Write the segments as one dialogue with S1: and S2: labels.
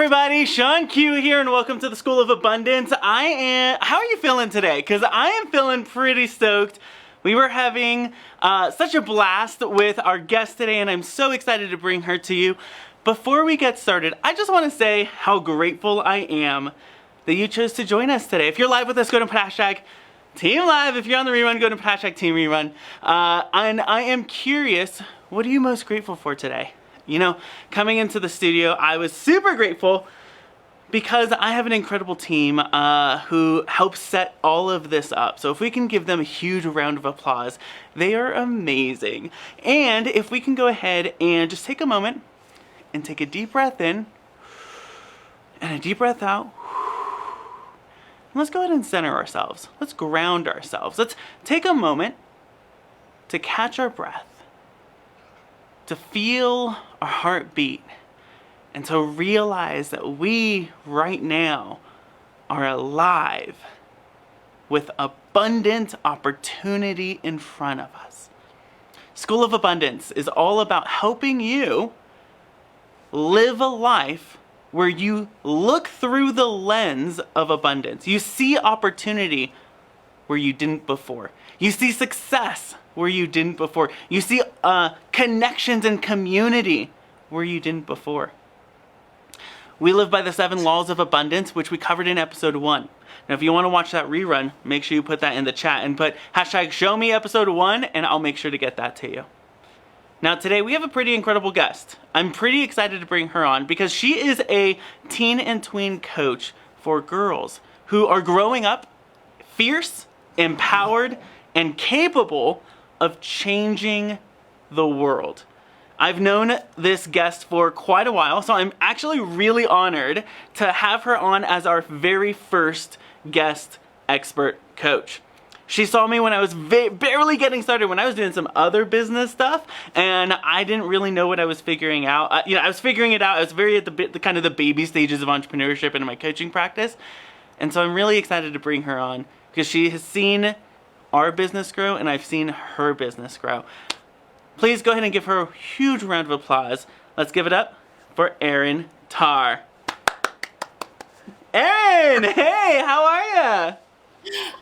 S1: everybody, ShawnQ here, and welcome to the School of Abundance. How are you feeling today? Because I am feeling pretty stoked. We were having such a blast with our guest today, and I'm so excited to bring her to you. Before we get started, I just want to say how grateful I am that you chose to join us today. If you're live with us, go to hashtag Team Live. If you're on the rerun, go to hashtag Team Rerun. And I am curious, what are you most grateful for today? You know, coming into the studio, I was super grateful because I have an incredible team who helps set all of this up. So if we can give them a huge round of applause, they are amazing. And if we can go ahead and just take a moment and take a deep breath in and a deep breath out. And let's go ahead and center ourselves. Let's ground ourselves. Let's take a moment to catch our breath, to feel our heartbeat, and to realize that we right now are alive with abundant opportunity in front of us. School of Abundance is all about helping you live a life where you look through the lens of abundance. You see opportunity where you didn't before. You see success where you didn't before. You see connections and community where you didn't before. We live by the 7 laws of abundance, which we covered in episode 1. Now, if you want to watch that rerun, make sure you put that in the chat and put hashtag show me episode 1, and I'll make sure to get that to you. Now, today we have a pretty incredible guest. I'm pretty excited to bring her on because she is a teen and tween coach for girls who are growing up fierce, empowered, and capable of changing the world. I've known this guest for quite a while, so I'm actually really honored to have her on as our very first guest expert coach. She saw me when I was barely getting started, when I was doing some other business stuff, and I didn't really know what I was figuring out. I was figuring it out. I was very at the kind of the baby stages of entrepreneurship in my coaching practice, and so I'm really excited to bring her on because she has seen our business grow, and I've seen her business grow. Please go ahead and give her a huge round of applause. Let's give it up for Erin Tarr. Erin, hey, how are ya?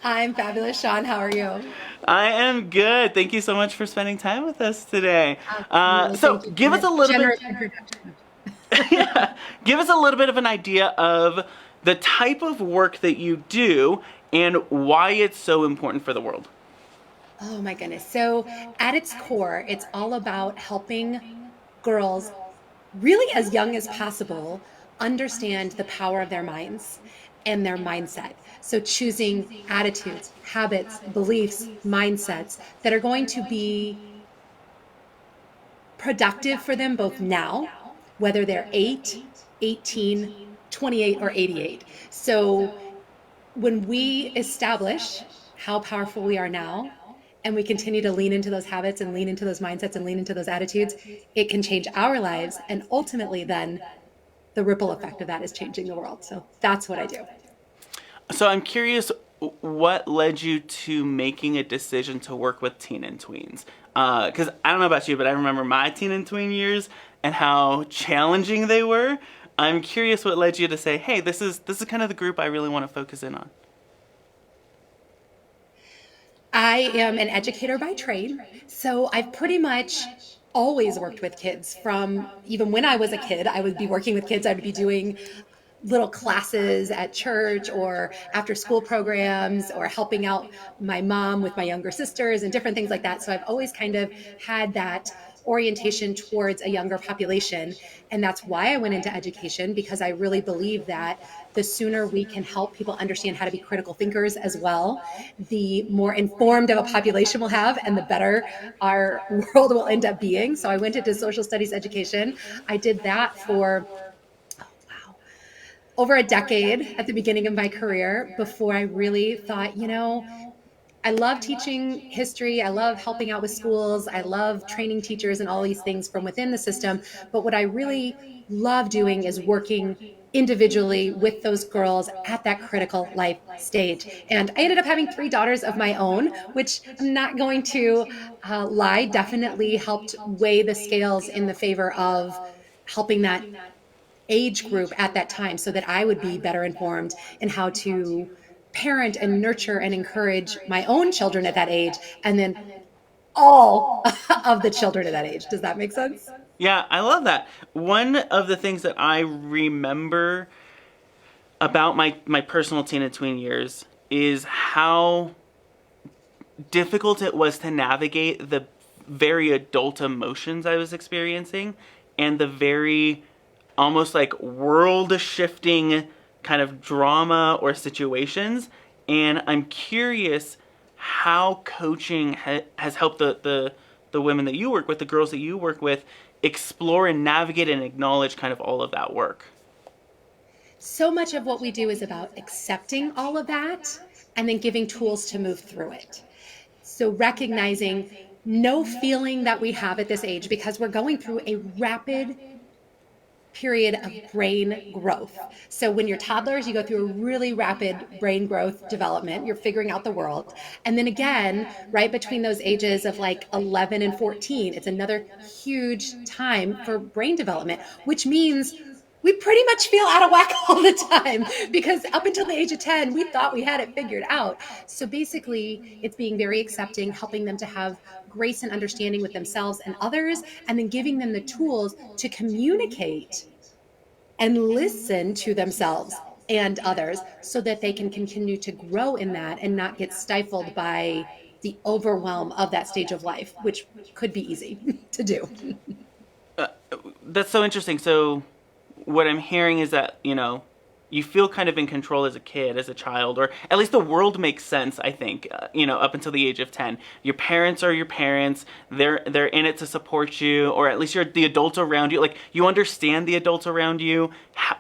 S2: I'm fabulous, Shawn. How are you?
S1: I am good. Thank you so much for spending time with us today.
S2: So
S1: give us a little bit. Yeah, give us a little bit of an idea of the type of work that you do and why it's so important for the world.
S2: Oh my goodness. So at its core, it's all about helping girls really as young as possible understand the power of their minds and their mindset. So choosing attitudes, habits, beliefs, mindsets that are going to be productive for them both now, whether they're 8, 18, 28, or 88. So when we establish how powerful we are now, and we continue to lean into those habits and lean into those mindsets and lean into those attitudes, it can change our lives. And ultimately then the ripple effect of that is changing the world. So that's what I do.
S1: So I'm curious, what led you to making a decision to work with teen and tweens? Because I don't know about you, but I remember my teen and tween years and how challenging they were. I'm curious what led you to say, hey, this is kind of the group I really want to focus in on.
S2: I am an educator by trade, so I've pretty much always worked with kids. From even when I was a kid, I would be working with kids. I would be doing little classes at church or after school programs or helping out my mom with my younger sisters and different things like that. So I've always kind of had that orientation towards a younger population. And that's why I went into education, because I really believe that the sooner we can help people understand how to be critical thinkers as well, the more informed of a population we'll have and the better our world will end up being. So I went into social studies education. I did that for over a decade at the beginning of my career before I really thought, I love teaching history. I love helping out with schools. I love training teachers and all these things from within the system. But what I really love doing is working individually with those girls at that critical life stage. And I ended up having 3 daughters of my own, which I'm not going to lie, definitely helped weigh the scales in the favor of helping that age group at that time so that I would be better informed in how to parent and nurture and encourage my own children at that age, and then all of the children at that age. Does that make sense?
S1: Yeah, I love that. One of the things that I remember about my personal teen and tween years is how difficult it was to navigate the very adult emotions I was experiencing and the very almost like world shifting kind of drama or situations. And I'm curious how coaching has helped the women that you work with, the girls that you work with, explore and navigate and acknowledge kind of all of that work.
S2: So much of what we do is about accepting all of that and then giving tools to move through it. So recognizing no feeling that we have at this age, because we're going through a rapid period of brain growth. So when you're toddlers, you go through a really rapid brain growth development. You're figuring out the world. And then again, right between those ages of like 11 and 14, it's another huge time for brain development, which means we pretty much feel out of whack all the time, because up until the age of 10, we thought we had it figured out. So basically, it's being very accepting, helping them to have grace and understanding with themselves and others, and then giving them the tools to communicate and listen to themselves and others so that they can continue to grow in that and not get stifled by the overwhelm of that stage of life, which could be easy to do.
S1: That's so interesting. So what I'm hearing is that, you feel kind of in control as a kid, as a child, or at least the world makes sense, I think, up until the age of 10. Your parents are your parents. They're in it to support you, or at least you're the adults around you. Like, you understand the adults around you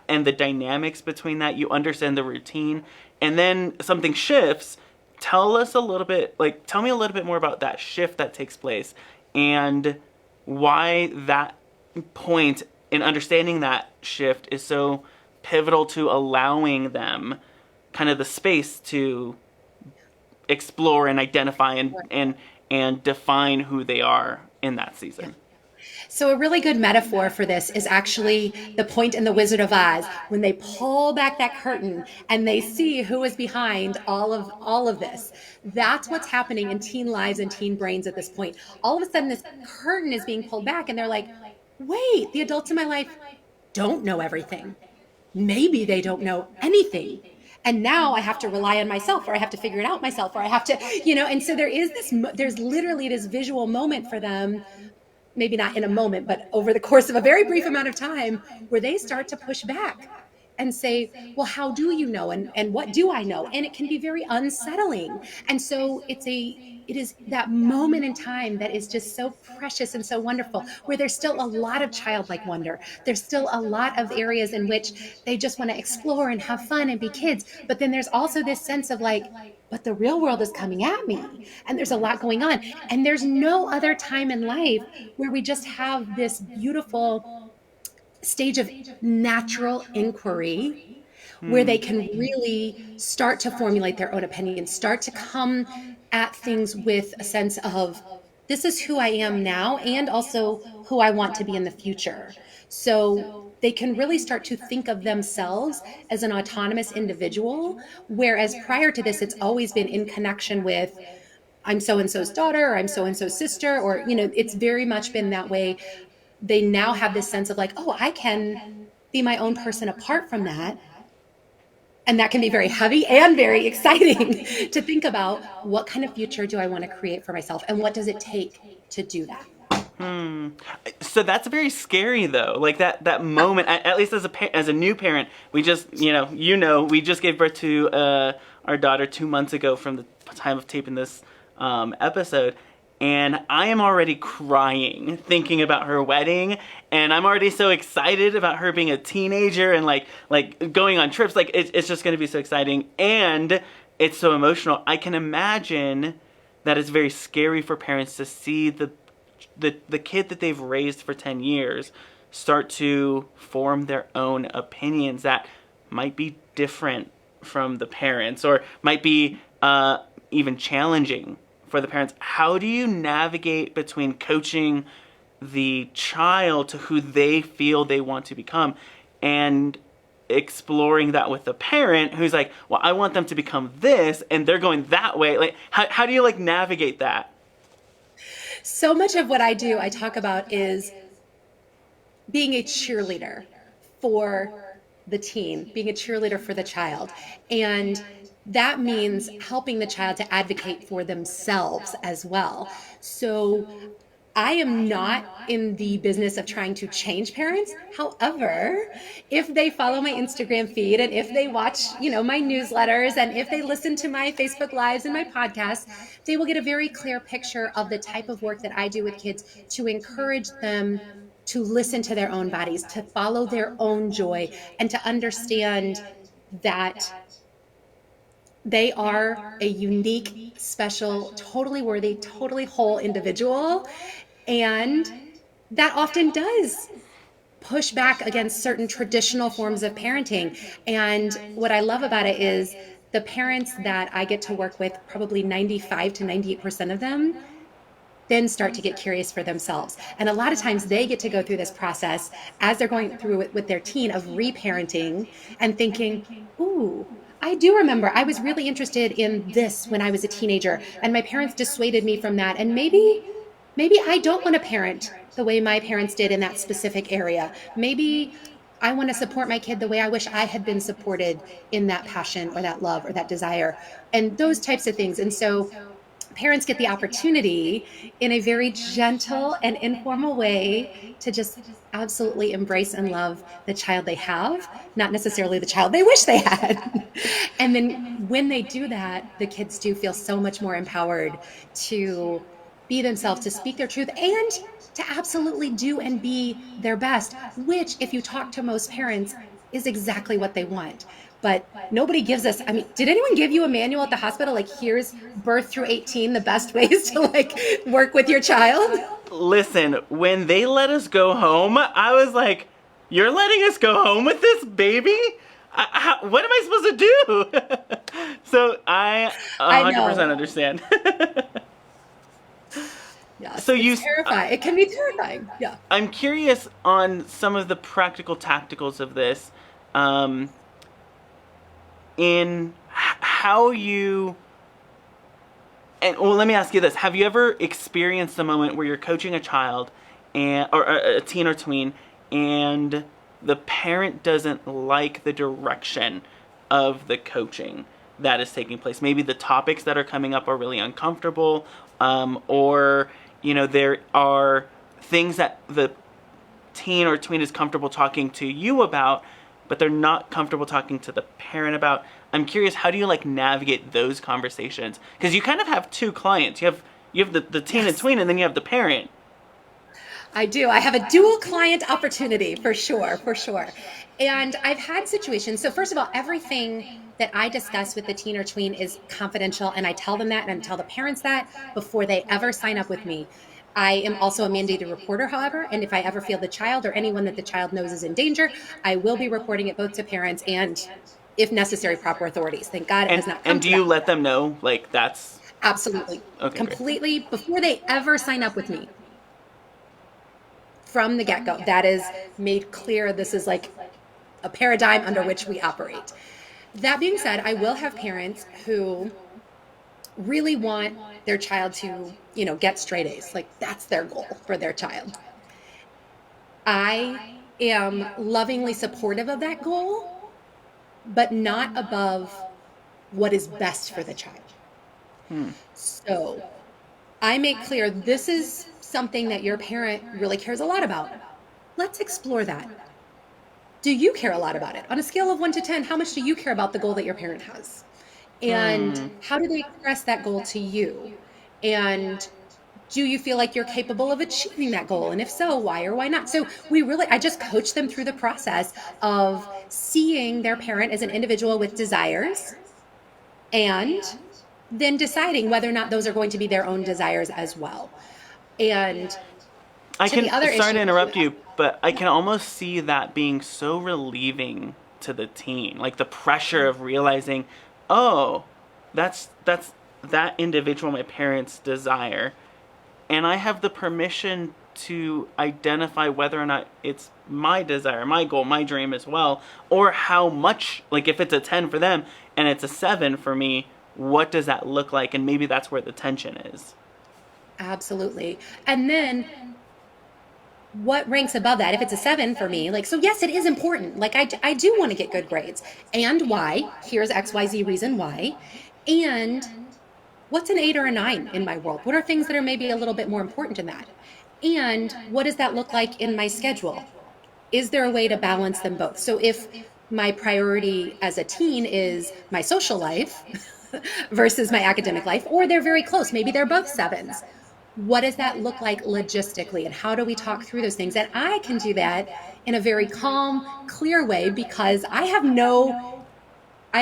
S1: and the dynamics between that. You understand the routine. And then something shifts. Tell me a little bit more about that shift that takes place and why that point in understanding that shift is so pivotal to allowing them kind of the space to explore and identify and define who they are in that season.
S2: So a really good metaphor for this is actually the point in The Wizard of Oz when they pull back that curtain and they see who is behind all of this. That's what's happening in teen lives and teen brains at this point. All of a sudden, this curtain is being pulled back, and they're like, "Wait, the adults in my life don't know everything. Maybe they don't know anything. And now I have to rely on myself, or I have to figure it out myself, or I have to, and so there's literally this visual moment for them, maybe not in a moment, but over the course of a very brief amount of time, where they start to push back and say, well, how do you know? And what do I know? And it can be very unsettling. And so it is that moment in time that is just so precious and so wonderful, where there's still a lot of childlike wonder. There's still a lot of areas in which they just want to explore and have fun and be kids. But then there's also this sense of like, but the real world is coming at me, and there's a lot going on. And there's no other time in life where we just have this beautiful stage of natural inquiry where they can really start to formulate their own opinions, start to come at things with a sense of, this is who I am now and also who I want to be in the future. So they can really start to think of themselves as an autonomous individual, whereas prior to this, it's always been in connection with, I'm so-and-so's daughter, or I'm so-and-so's sister, or, it's very much been that way. They now have this sense of like, oh, I can be my own person apart from that. And that can be very heavy and very exciting to think about, what kind of future do I want to create for myself? And what does it take to do that?
S1: So that's very scary, though. Like that moment, at least as a new parent, we just, we just gave birth to our daughter 2 months ago from the time of taping this episode. And I am already crying thinking about her wedding, and I'm already so excited about her being a teenager and like going on trips. Like it's just going to be so exciting, and it's so emotional. I can imagine that it's very scary for parents to see the kid that they've raised for 10 years start to form their own opinions that might be different from the parents, or might be even challenging for the parents. How do you navigate between coaching the child to who they feel they want to become and exploring that with the parent who's like, well, I want them to become this, and they're going that way. Like, how do you like navigate that?
S2: So much of what I do, I talk about is being a cheerleader for the teen, being a cheerleader for the child. And that means helping the child to advocate for themselves as well. So I am not in the business of trying to change parents. However, if they follow my Instagram feed and if they watch, my newsletters and if they listen to my Facebook Lives and my podcasts, they will get a very clear picture of the type of work that I do with kids to encourage them to listen to their own bodies, to follow their own joy, and to understand that they are a unique, special, totally worthy, totally whole individual. And that often does push back against certain traditional forms of parenting. And what I love about it is the parents that I get to work with, probably 95 to 98% of them, then start to get curious for themselves. And a lot of times they get to go through this process as they're going through it with their teen of reparenting and thinking, ooh, I do remember I was really interested in this when I was a teenager and my parents dissuaded me from that. And maybe I don't want to parent the way my parents did in that specific area. Maybe I want to support my kid the way I wish I had been supported in that passion or that love or that desire and those types of things. And so parents get the opportunity in a very gentle and informal way to just absolutely embrace and love the child they have, not necessarily the child they wish they had. And then when they do that, the kids do feel so much more empowered to be themselves, to speak their truth, and to absolutely do and be their best, which, if you talk to most parents, is exactly what they want. But nobody gives us, did anyone give you a manual at the hospital? Like, here's birth through 18, the best ways to work with your child?
S1: Listen, when they let us go home, I was like, you're letting us go home with this baby? What am I supposed to do? So I 100% understand.
S2: Yeah, so it's terrifying. It can be terrifying. Yeah.
S1: I'm curious on some of the practical tacticals of this. In how you, and well, let me ask you this: have you ever experienced a moment where you're coaching a child, or a teen or tween, and the parent doesn't like the direction of the coaching that is taking place? Maybe the topics that are coming up are really uncomfortable, or there are things that the teen or tween is comfortable talking to you about, but they're not comfortable talking to the parent about. I'm curious, how do you navigate those conversations? Because you kind of have two clients. You have the teen and tween, and then you have the parent.
S2: I do. I have a dual client opportunity for sure. And I've had situations. So first of all, everything that I discuss with the teen or tween is confidential, and I tell them that, and I tell the parents that before they ever sign up with me. I am also a mandated reporter, however, and if I ever feel the child or anyone that the child knows is in danger, I will be reporting it both to parents and, if necessary, proper authorities. Thank God it has not come
S1: And do you let them know, that's...
S2: Absolutely.
S1: Okay,
S2: completely, great. Before they ever sign up with me. From the get-go, that is made clear. This is a paradigm under which we operate. That being said, I will have parents who really want their child to, get straight A's. That's their goal for their child. I am lovingly supportive of that goal, but not above what is best for the child. So I make clear this is something that your parent really cares a lot about. Let's explore that. Do you care a lot about it? On a scale of 1 to 10, how much do you care about the goal that your parent has? And how do they express that goal to you? And do you feel like you're capable of achieving that goal? And if so, why or why not? So I just coach them through the process of seeing their parent as an individual with desires and then deciding whether or not those are going to be their own desires as well. And
S1: sorry to interrupt you, but I can almost see that being so relieving to the teen, the pressure of realizing, oh, that's that individual my parents desire, and I have the permission to identify whether or not it's my desire, my goal, my dream as well, or how much, like if it's a 10 for them and it's a 7 for me, what does that look like? And maybe that's where the tension is.
S2: Absolutely. And then what ranks above that? If it's a 7 for me, like, so yes, it is important. Like, I do want to get good grades. And why? Here's XYZ reason why. And what's an 8 or a 9 in my world? What are things that are maybe a little bit more important in that? And what does that look like in my schedule? Is there a way to balance them both? So if my priority as a teen is my social life versus my academic life, or they're very close, maybe they're both 7s. What does that look like logistically? And how do we talk through those things? And I can do that in a very calm, clear way because I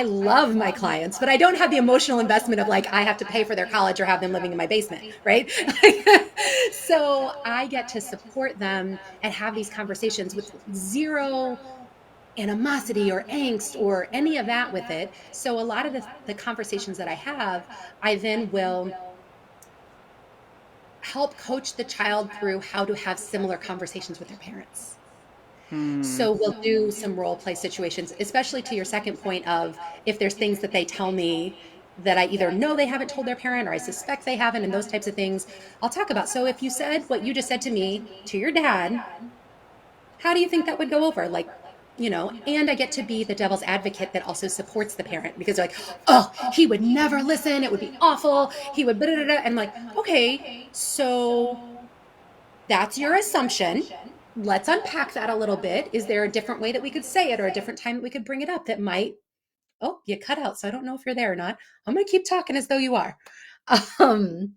S2: love my clients, but I don't have the emotional investment of like, I have to pay for their college or have them living in my basement, right? So I get to support them and have these conversations with zero animosity or angst or any of that with it. So a lot of the conversations that I have, I then will help coach the child through how to have similar conversations with their parents.
S1: Hmm.
S2: So we'll do some role play situations, especially to your second point of if there's things that they tell me that I either know they haven't told their parent or I suspect they haven't, and those types of things I'll talk about. So if you said what you just said to me to your dad, how do you think that would go over? Like, and I get to be the devil's advocate that also supports the parent because they're like, oh, he would never listen. It would be awful. He would, blah, blah, blah. And like, okay, so that's your assumption. Let's unpack that a little bit. Is there a different way that we could say it or a different time that we could bring it up that might, oh, you cut out. So I don't know if you're there or not. I'm going to keep talking as though you are. Um,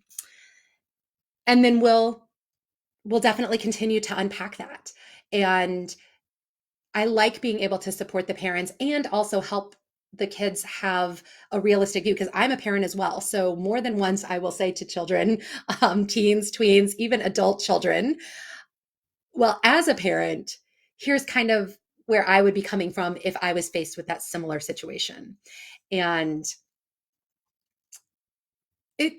S2: and then we'll definitely continue to unpack that. And I like being able to support the parents and also help the kids have a realistic view because I'm a parent as well. So more than once, I will say to children, teens, tweens, even adult children, well, as a parent, here's kind of where I would be coming from if I was faced with that similar situation. And it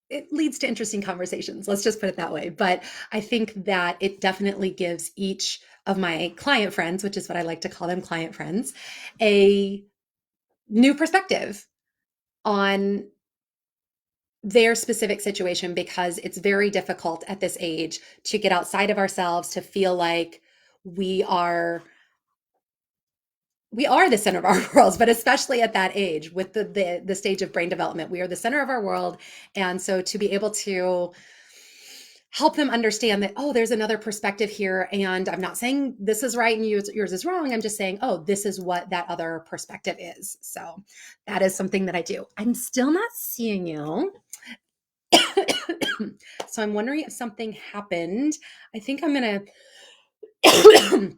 S2: it leads to interesting conversations. Let's just put it that way. But I think that it definitely gives each of my client friends, which is what I like to call them, client friends, a new perspective on their specific situation because it's very difficult at this age to get outside of ourselves to feel like we are we are the center of our worlds, but especially at that age with the stage of brain development, we are the center of our world. And so to be able to help them understand that, oh, there's another perspective here. And I'm not saying this is right and yours is wrong. I'm just saying, oh, this is what that other perspective is. So that is something that I do. I'm still not seeing you. So I'm wondering if something happened. I think I'm going to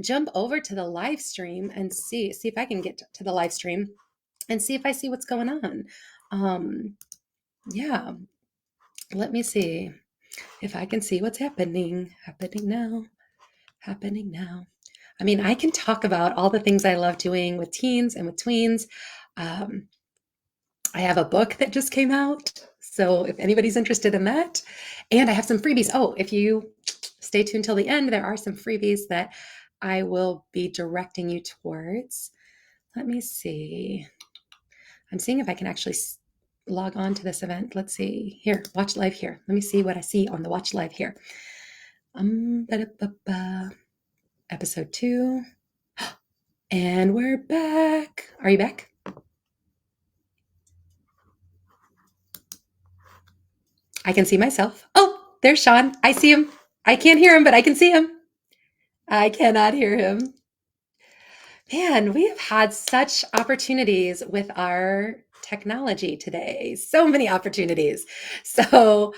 S2: jump over to the live stream and see if I can get to the live stream and see if I see what's going on. Yeah, let me see if I can see what's happening now. I mean, I can talk about all the things I love doing with teens and with tweens. Um, I have a book that just came out. So if anybody's interested in that, and I have some freebies. Oh, if you stay tuned till the end, there are some freebies that I will be directing you towards. Let me see. I'm seeing if I can actually log on to this event. Let's see. Here, watch live here. Let me see what I see on the watch live here. Episode 2. And we're back. Are you back? I can see myself. Oh, there's Shawn. I see him. I can't hear him, but I can see him. I cannot hear him. Man, we have had such opportunities with our technology today. So many opportunities. So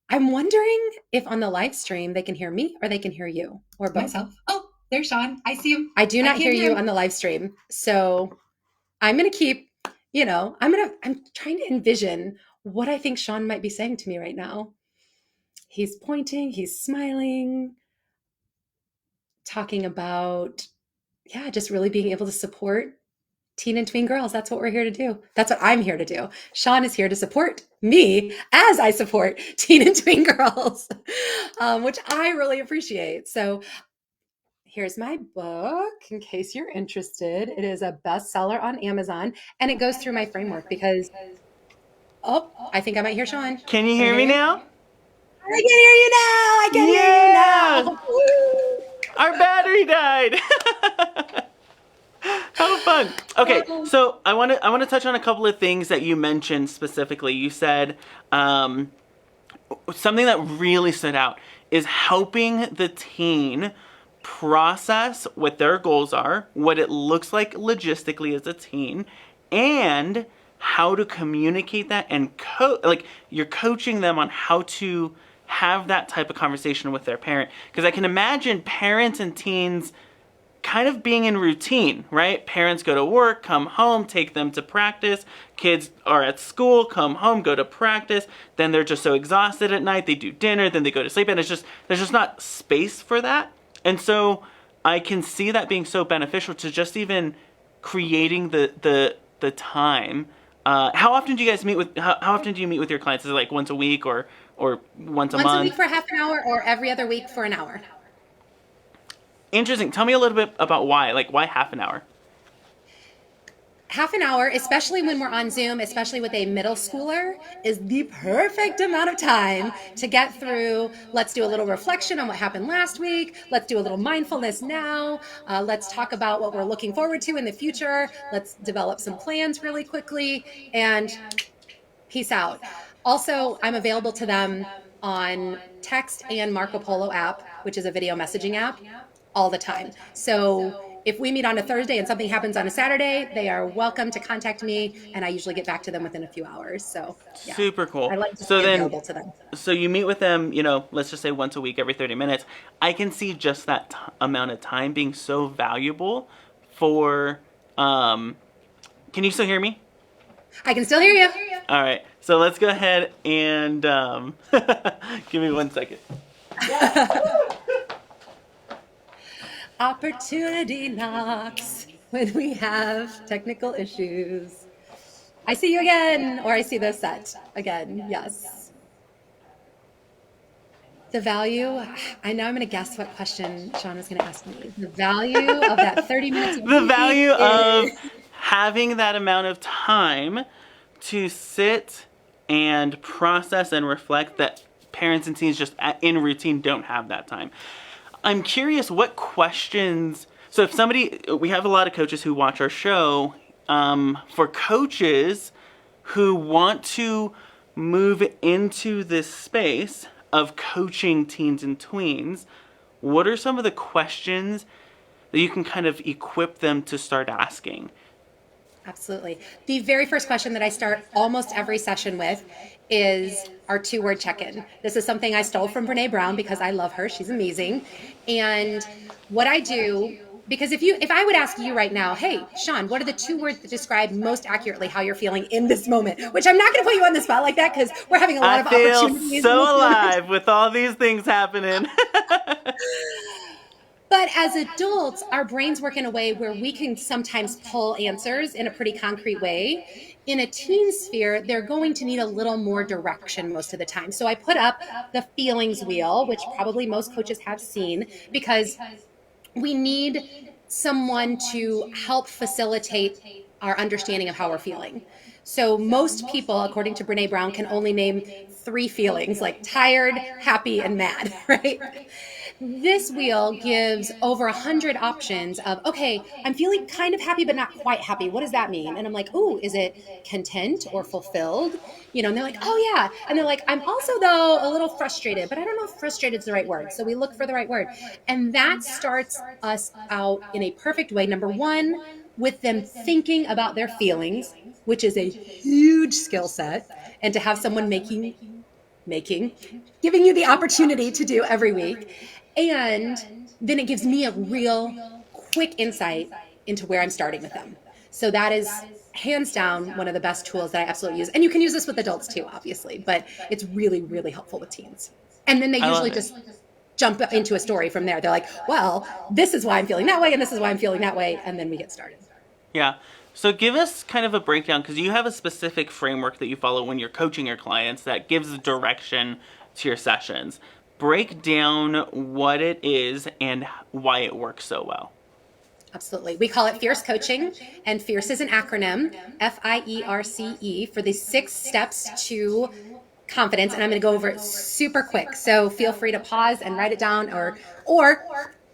S2: I'm wondering if on the live stream they can hear me or they can hear you or both. Myself. Oh, there's Shawn. I see him. I do not hear you on the live stream. So I'm going to keep, I'm trying to envision what I think Shawn might be saying to me right now. He's pointing, he's smiling, talking about, yeah, just really being able to support teen and tween girls. That's what we're here to do. That's what I'm here to do. Shawn is here to support me as I support teen and tween girls, which I really appreciate. So here's my book in case you're interested. It is a bestseller on Amazon and it goes through my framework because, oh, I think I might hear Shawn.
S1: Can you
S2: Can I
S1: hear
S2: hear
S1: me
S2: you?
S1: now?
S2: I can hear you now. I can hear you
S1: Yeah!
S2: now. Woo!
S1: Our battery died. How fun. Okay, so I want to touch on a couple of things that you mentioned specifically. You said something that really stood out is helping the teen process what their goals are, what it looks like logistically as a teen, and how to communicate that and like you're coaching them on how to have that type of conversation with their parent. Because I can imagine parents and teens kind of being in routine, right? Parents go to work, come home, take them to practice. Kids are at school, come home, go to practice. Then they're just so exhausted at night. They do dinner, then they go to sleep, and there's just not space for that. And so I can see that being so beneficial to just even creating the time. How often do you guys meet with? How often do you meet with your clients? Is it like once a week or once a
S2: Once a
S1: month?
S2: week for half an hour or every other week for an hour.
S1: Interesting. Tell me a little bit about why. Like why half an hour?
S2: Half an hour, especially when we're on Zoom, especially with a middle schooler, is the perfect amount of time to get through. Let's do a little reflection on what happened last week. Let's do a little mindfulness now. Let's talk about what we're looking forward to in the future. Let's develop some plans really quickly and peace out. Also, I'm available to them on text and Marco Polo app, which is a video messaging app, all the time. So if we meet on a Thursday and something happens on a Saturday, they are welcome to contact me, and I usually get back to them within a few hours. So yeah,
S1: Super
S2: I
S1: cool.
S2: like to
S1: So
S2: be
S1: then,
S2: available to them.
S1: so you meet with them, let's just say once a week, every 30 minutes. I can see just that amount of time being so valuable for, can you still hear me?
S2: I can still hear you.
S1: All right. So let's go ahead and, give me 1 second.
S2: Opportunity knocks when we have technical issues. I see you again, or I see the set again. Yes. The value, I know I'm going to guess what question Shawn is going to ask me. The value of that 30 minutes.
S1: The value of
S2: is
S1: having that amount of time to sit and process and reflect that parents and teens just in routine don't have that time. I'm curious what questions. So if somebody, we have a lot of coaches who watch our show. For coaches who want to move into this space of coaching teens and tweens, what are some of the questions that you can kind of equip them to start asking?
S2: Absolutely. The very first question that I start almost every session with is our 2-word check-in. This is something I stole from Brene Brown because I love her. She's amazing. And what I do, because if I would ask you right now, hey, Shawn, what are the 2 words that describe most accurately how you're feeling in this moment? Which I'm not going to put you on the spot like that because we're having a lot of
S1: I feel
S2: opportunities.
S1: so alive with all these things happening.
S2: But as adults, our brains work in a way where we can sometimes pull answers in a pretty concrete way. In a teen sphere, they're going to need a little more direction most of the time. So I put up the feelings wheel, which probably most coaches have seen, because we need someone to help facilitate our understanding of how we're feeling. So most people, according to Brene Brown, can only name 3 feelings, like tired, happy, and mad, right? This wheel gives over 100 options of, okay, I'm feeling kind of happy, but not quite happy. What does that mean? And I'm like, ooh, is it content or fulfilled? And they're like, oh yeah. And they're like, I'm also though a little frustrated, but I don't know if frustrated is the right word. So we look for the right word. And that starts us out in a perfect way. Number 1, with them thinking about their feelings, which is a huge skill set. And to have someone giving you the opportunity to do every week. And then it gives me a real quick insight into where I'm starting with them. So that is hands down one of the best tools that I absolutely use. And you can use this with adults too, obviously, but it's really, really helpful with teens. And then they usually just jump into a story from there. They're like, well, this is why I'm feeling that way, and this is why I'm feeling that way, and then we get started.
S1: Yeah. So give us kind of a breakdown because you have a specific framework that you follow when you're coaching your clients that gives direction to your sessions. Break down what it is and why it works so well.
S2: Absolutely. We call it Fierce Coaching, and Fierce is an acronym, F-I-E.R.C.E, for the 6 steps to confidence. And I'm going to go over it super quick. So feel free to pause and write it down or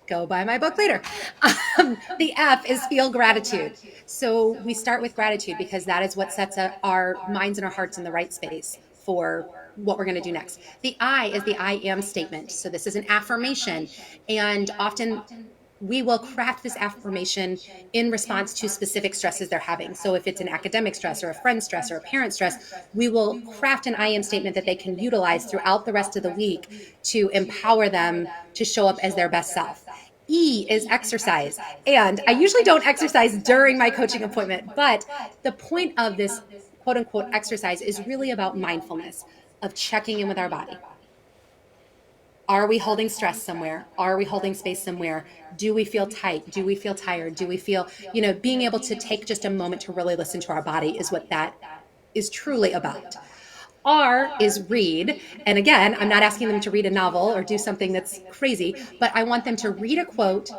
S2: go buy my book later. The F is feel gratitude. So we start with gratitude because that is what sets our minds and our hearts in the right space for what we're going to do next. The I is the I am statement. So this is an affirmation. And often we will craft this affirmation in response to specific stresses they're having. So if it's an academic stress or a friend stress or a parent stress, we will craft an I am statement that they can utilize throughout the rest of the week to empower them to show up as their best self. E is exercise. And I usually don't exercise during my coaching appointment, but the point of this quote unquote exercise is really about mindfulness, of checking in with our body. Are we holding stress somewhere? Are we holding space somewhere? Do we feel tight? Do we feel tired? Do we feel, being able to take just a moment to really listen to our body is what that is truly about. R is read. And again, I'm not asking them to read a novel or do something that's crazy, but I want them to read a quote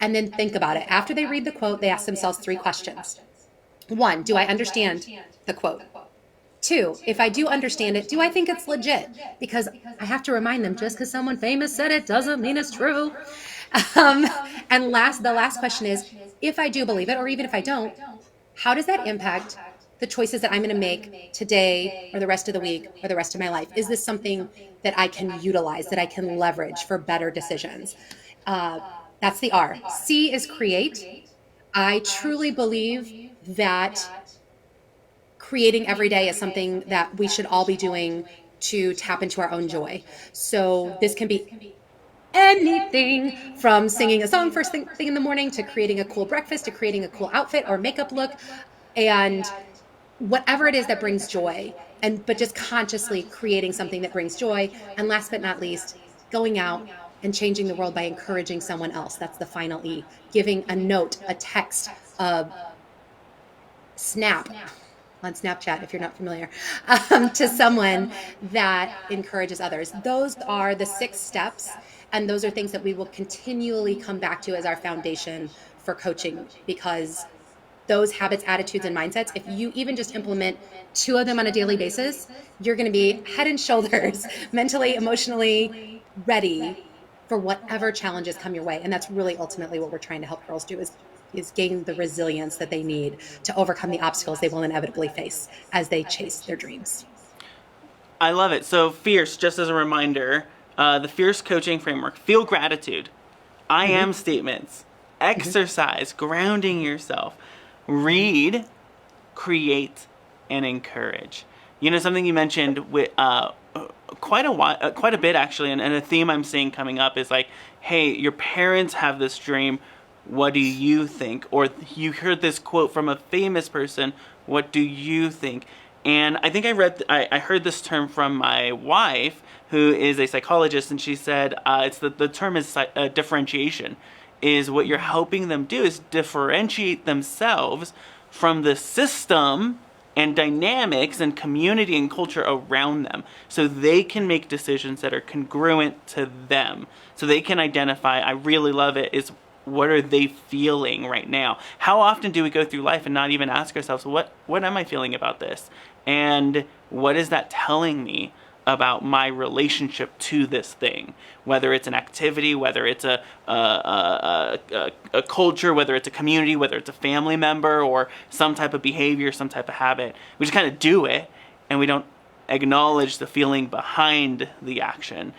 S2: and then think about it. After they read the quote, they ask themselves 3 questions. 1, do I understand the quote? 2, if I do understand it, do I think it's legit? Because I have to remind them, just because someone famous said it doesn't mean it's true. And the last question is, if I do believe it, or even if I don't, how does that impact the choices that I'm going to make today or the rest of the week or the rest of my life? Is this something that I can utilize, that I can leverage for better decisions? That's the R. C is create. I truly believe that creating every day is something that we should all be doing to tap into our own joy. So this can be anything from singing a song first thing in the morning to creating a cool breakfast to creating a cool outfit or makeup look, and whatever it is that brings joy, but just consciously creating something that brings joy. And last but not least, going out and changing the world by encouraging someone else. That's the final E. Giving a note, a text, a snap on Snapchat, if you're not familiar, to someone that encourages others. Those are the 6 steps. And those are things that we will continually come back to as our foundation for coaching, because those habits, attitudes, and mindsets, if you even just implement 2 of them on a daily basis, you're going to be head and shoulders, mentally, emotionally ready for whatever challenges come your way. And that's really ultimately what we're trying to help girls do, is gain the resilience that they need to overcome the obstacles they will inevitably face as they chase their dreams.
S1: I love it. So Fierce, just as a reminder, the Fierce coaching framework, feel gratitude, I am statements, exercise, grounding yourself, read, create, and encourage. Something you mentioned with quite a bit actually, and a theme I'm seeing coming up is like, hey, your parents have this dream. What do you think? Or you heard this quote from a famous person. What do you think? And I think I heard this term from my wife, who is a psychologist, and she said it's the term is differentiation. Is what you're helping them do is differentiate themselves from the system and dynamics and community and culture around them, so they can make decisions that are congruent to them, so they can identify. I really love it. Is what are they feeling right now? How often do we go through life and not even ask ourselves, what am I feeling about this? And what is that telling me about my relationship to this thing? Whether it's an activity, whether it's a culture, whether it's a community, whether it's a family member, or some type of behavior, some type of habit. We just kind of do it, and we don't acknowledge the feeling behind the action.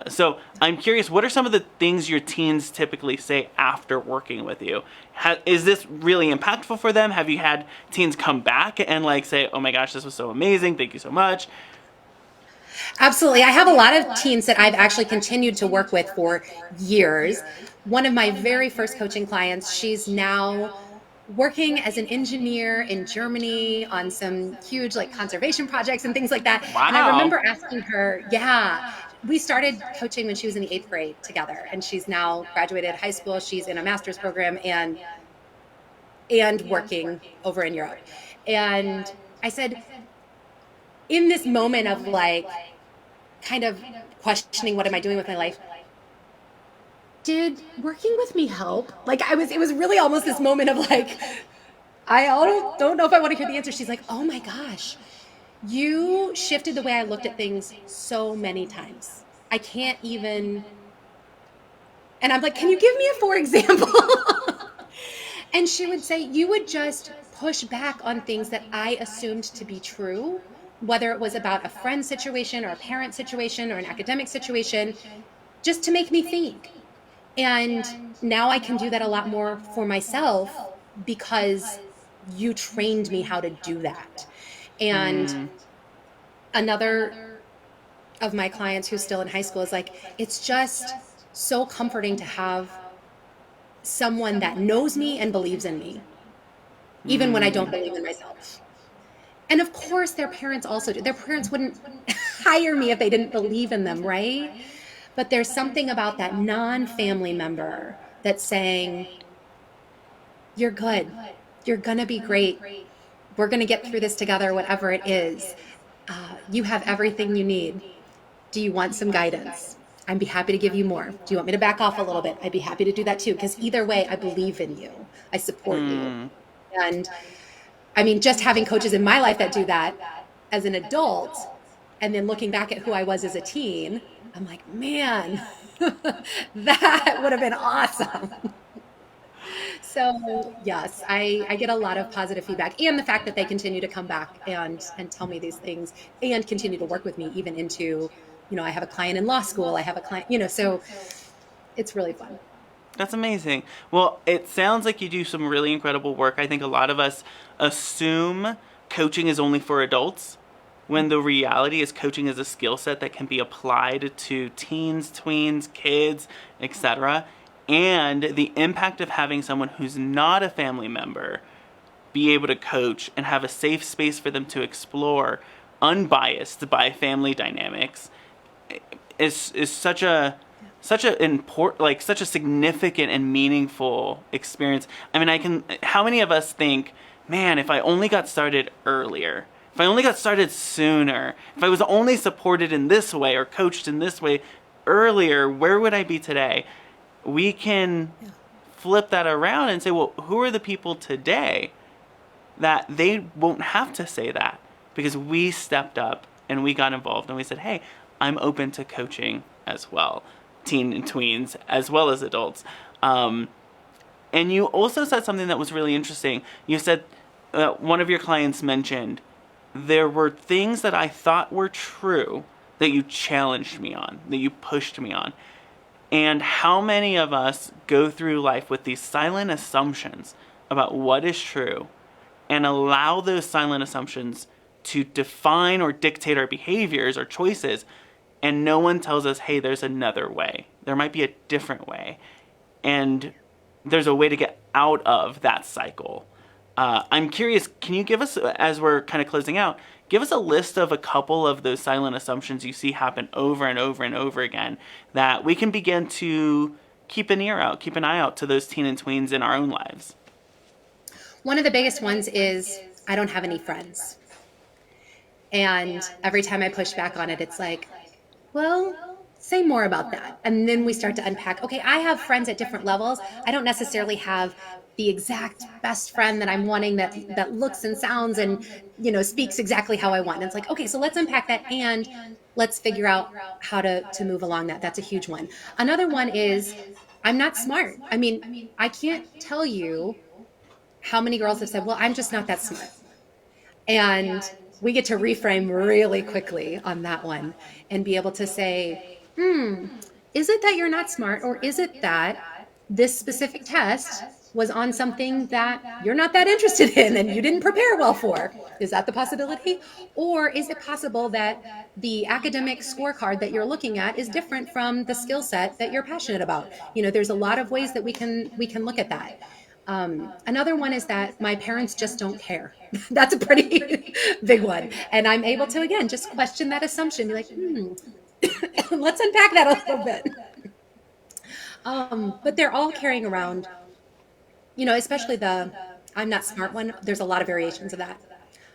S1: So I'm curious, what are some of the things your teens typically say after working with you? Is this really impactful for them? Have you had teens come back and say, oh my gosh, this was so amazing, thank you so much?
S2: Absolutely. I have a lot of teens that I've actually continued to work with for years. One of my very first coaching clients, she's now working as an engineer in Germany on some huge conservation projects and things like that.
S1: Wow.
S2: And I remember asking her, we started coaching when she was in the 8th grade together, and she's now graduated high school. She's in a master's program, and and working over in Europe. And I said, in this moment of like kind of questioning what am I doing with my life, did working with me help? Like it was really almost this moment of like, I don't know if I want to hear the answer. She's like, oh my gosh, you shifted the way I looked at things so many times. I can't even. And I'm like, can you give me a for example? And she would say, you would just push back on things that I assumed to be true, whether it was about a friend situation or a parent situation or an academic situation, just to make me think. And now I can do that a lot more for myself because you trained me how to do that. And
S1: Mm,
S2: another of my clients who's still in high school is like, it's just so comforting to have someone that knows me and believes in me, even when I don't
S1: mm.
S2: believe in myself. And of course, their parents also do. Their parents wouldn't hire me if they didn't believe in them, right? But there's something about that non family member that's saying, you're good. You're going to be great. We're going to get through this together, whatever it is. You have everything you need. Do you want some guidance? I'd be happy to give you more. Do you want me to back off a little bit? I'd be happy to do that too. Because either way, I believe in you. I support you.
S1: Mm.
S2: And I mean, just having coaches in my life that do that as an adult, and then looking back at who I was as a teen, I'm like, man, that would have been awesome. So yes, I get a lot of positive feedback, and the fact that they continue to come back and tell me these things and continue to work with me even into, I have a client in law school, I have a client, so it's really fun.
S1: That's amazing. Well, it sounds like you do some really incredible work. I think a lot of us assume coaching is only for adults, when the reality is coaching is a skill set that can be applied to teens, tweens, kids, etc. And the impact of having someone who's not a family member be able to coach and have a safe space for them to explore, unbiased by family dynamics, is such a significant and meaningful experience. I mean, how many of us think, man, if I only got started earlier, if I only got started sooner, if I was only supported in this way or coached in this way earlier, where would I be today? We can flip that around and say, well, who are the people today that they won't have to say that, because we stepped up and we got involved and we said, hey, I'm open to coaching as well, teen and tweens as well as adults. And you also said something that was really interesting. You said one of your clients mentioned there were things that I thought were true that you challenged me on, that you pushed me on. And how many of us go through life with these silent assumptions about what is true and allow those silent assumptions to define or dictate our behaviors or choices, and no one tells us, hey, there's another way. There might be a different way. And there's a way to get out of that cycle. I'm curious, can you give us, as we're kind of closing out, give us a list of a couple of those silent assumptions you see happen over and over and over again that we can begin to keep an eye out to those teen and tweens in our own lives?
S2: One of the biggest ones is I don't have any friends. And every time I push back on it, it's like, well, say more about that. And then we start to unpack, okay, I have friends at different levels. I don't necessarily have the exact best friend that I'm wanting that looks and sounds and, speaks exactly how I want. And it's like, okay, so let's unpack that and let's figure out how to move along that. That's a huge one. Another one is I'm not smart. I mean, I can't tell you how many girls have said, well, I'm just not that smart. And we get to reframe really quickly on that one and be able to say, is it that you're not smart, or is it that this specific test was on something that you're not that interested in and you didn't prepare well for? Is that the possibility? Or is it possible that the academic scorecard that you're looking at is different from the skill set that you're passionate about? There's a lot of ways that we can look at that. Another one is that my parents just don't care. That's a pretty big one. And I'm able to, again, just question that assumption. Be like, let's unpack that a little bit. But they're all carrying around, especially the I'm not smart one. There's a lot of variations of that.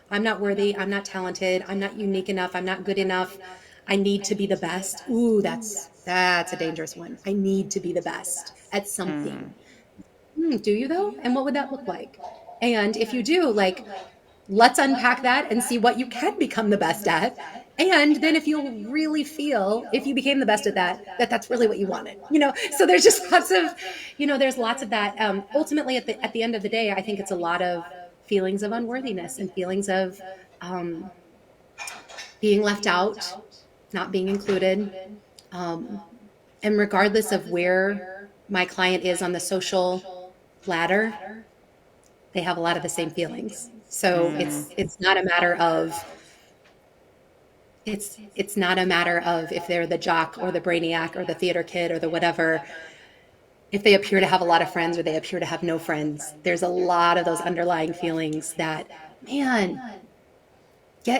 S2: I'm not worthy. I'm not talented. I'm not unique enough. I'm not good enough. I need to be the best. Ooh, that's a dangerous one. I need to be the best at something. Do you though? And what would that look like? And if you do, like, let's unpack that and see what you can become the best at. And then if you'll really feel, if you became the best at that, that's really what you wanted, So there's just lots of, there's lots of that. Ultimately, at the end of the day, I think it's a lot of feelings of unworthiness and feelings of being left out, not being included. And regardless of where my client is on the social ladder, they have a lot of the same feelings. So it's not a matter of it's not a matter of if they're the jock or the brainiac or the theater kid or the whatever. If they appear to have a lot of friends or they appear to have no friends, there's a lot of those underlying feelings that, man,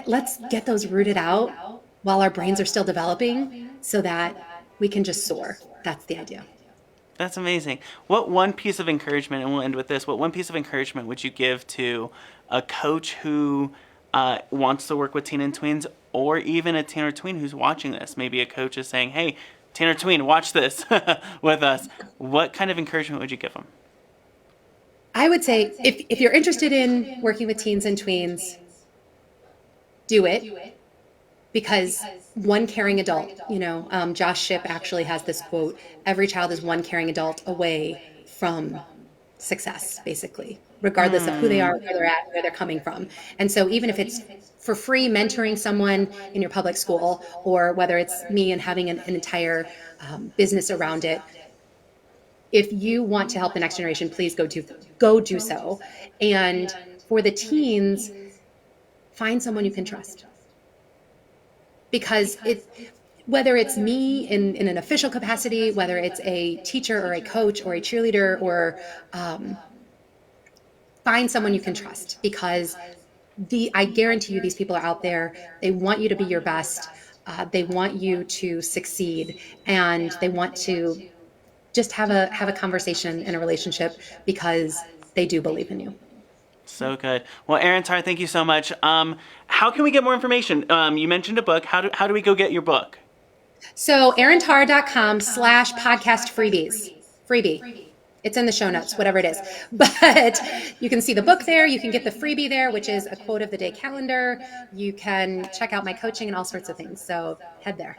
S2: let's get those rooted out while our brains are still developing so that we can just soar. That's the idea.
S1: That's amazing. What one piece of encouragement, and we'll end with this, what one piece of encouragement would you give to a coach who wants to work with teen and tweens, or even a teen or tween who's watching this? Maybe a coach is saying, hey, teen or tween, watch this with us. What kind of encouragement would you give them?
S2: I would say if you're interested in working with teens and tweens, do it. Because one caring adult, Josh Shipp actually has this quote, every child is one caring adult away from success, basically, regardless of who they are, where they're at, where they're coming from. And so even if it's for free mentoring someone in your public school, or whether it's me and having an entire business around it, if you want to help the next generation, please go do so. And for the teens, find someone you can trust. Because whether it's me in an official capacity, whether it's a teacher or a coach or a cheerleader, or find someone you can trust, because I guarantee you these people are out there. They want you to be your best. They want you to succeed, and they want to just have a conversation and a relationship because they do believe in you.
S1: So good. Well, Erin, Tarr, thank you so much. How can we get more information? You mentioned a book. How do we go get your book?
S2: So erintarr.com/podcast freebie. It's in the show notes, whatever it is. But you can see the book there. You can get the freebie there, which is a quote of the day calendar. You can check out my coaching and all sorts of things. So head there.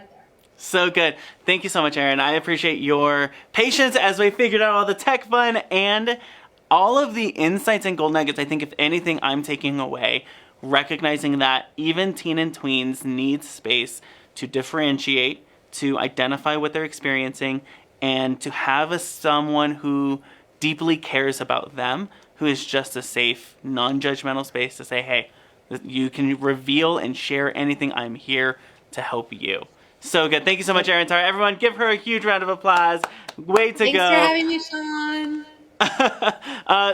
S1: So good. Thank you so much, Erin. I appreciate your patience as we figured out all the tech fun and all of the insights and gold nuggets. I think if anything I'm taking away, recognizing that even teen and tweens need space to differentiate, to identify what they're experiencing, and to have someone who deeply cares about them, who is just a safe, non-judgmental space to say, hey, you can reveal and share anything. I'm here to help you. So good. Thank you so much, Erin Tarr. Everyone, give her a huge round of applause. Way to go.
S2: Thanks for having me, Shawn.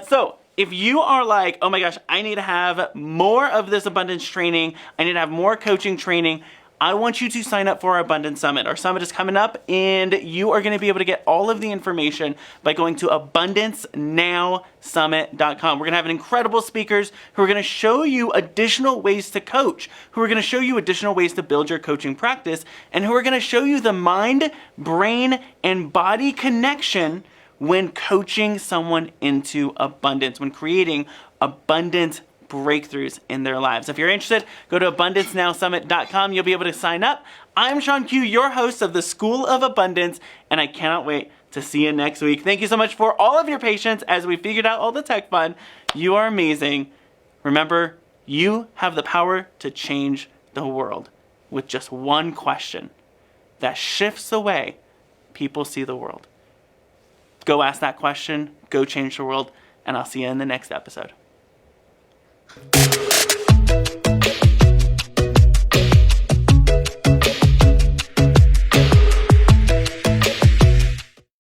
S1: So if you are like, oh my gosh, I need to have more of this abundance training, I need to have more coaching training, I want you to sign up for our Abundance Summit. Our summit is coming up, and you are going to be able to get all of the information by going to abundancenowsummit.com. We're going to have incredible speakers who are going to show you additional ways to coach, who are going to show you additional ways to build your coaching practice, and who are going to show you the mind, brain, and body connection when coaching someone into abundance, when creating abundant breakthroughs in their lives. If you're interested, go to abundancenowsummit.com. You'll be able to sign up. I'm ShawnQ, your host of the School of Abundance, and I cannot wait to see you next week. Thank you so much for all of your patience as we figured out all the tech fun. You are amazing. Remember, you have the power to change the world with just one question that shifts the way people see the world. Go ask that question, go change the world, and I'll see you in the next episode.